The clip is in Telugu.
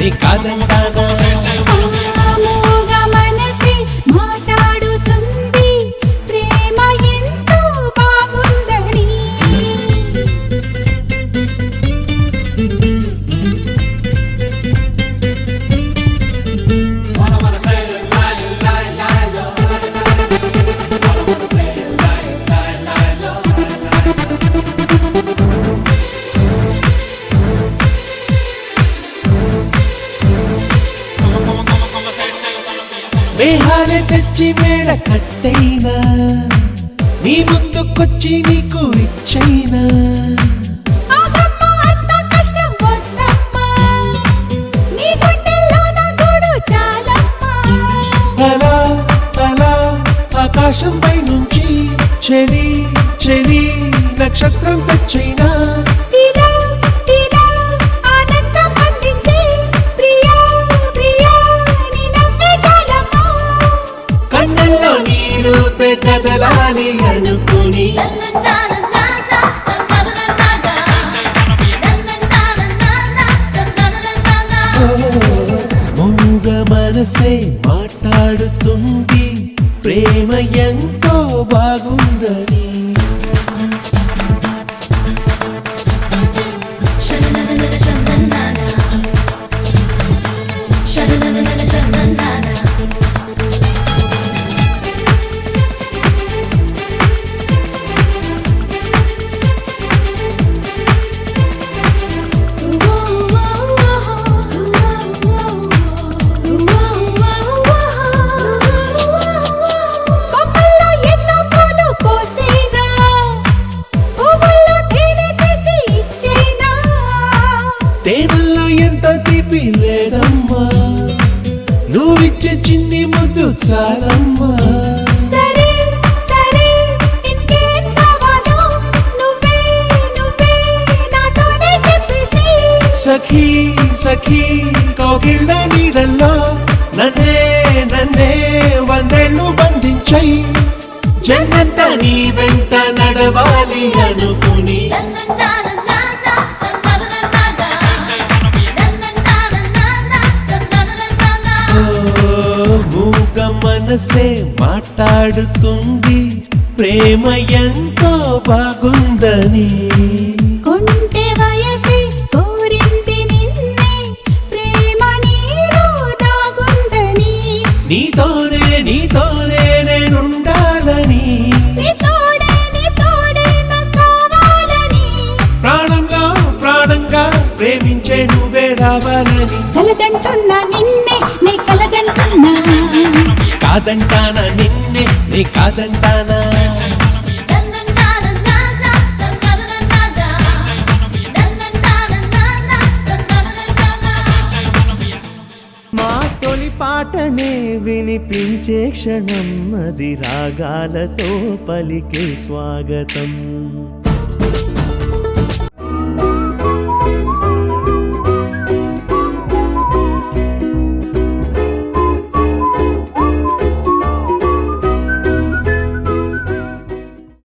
నీ కాదంటానా మేహాలే తెచ్చి మేడ కట్టైనా నీ ముందుకొచ్చి నీకు ఇచ్చైనా అలా అలా ఆకాశం పై నుంచి చెలి చెలి నక్షత్రం తెచ్చైనా కదలాలి అనుకుని మూగ మనసే మాట్లాడుతుంది ప్రేమ ఎంతో బాగుందని తేనెల్లో ఎంత తీపి లేదమ్మా నువ్విచ్చే చిన్ని ముద్దు చాలమ్మా సఖీ సఖీ కౌగిళ్ళ నీడల్లో నన్నే నన్నే వందేళ్ళు బంధించై జన్నంత నీ వెంట నడవాలి అనుకుని మూగ మనసే మాట్లాడుతుంది ప్రేమ ఎంతో బాగుందని కొంటె వయసే కోరింది నిన్నే ప్రేమ నీలో దాగుందని నీతోనే నీతోనే నేనుండాలని నీతోడే నాకు కావాలని ప్రాణంలో ప్రాణంగా ప్రేమించే నువ్వే రావాలని కలగంటున్నా నిన్నే నీ కలగంటున్నా కాదంటానా నిన్నే నీ కాదంటానా మా తొలి పాటనే వినిపించే క్షణం అది రాగాలతో పలికే స్వాగతం.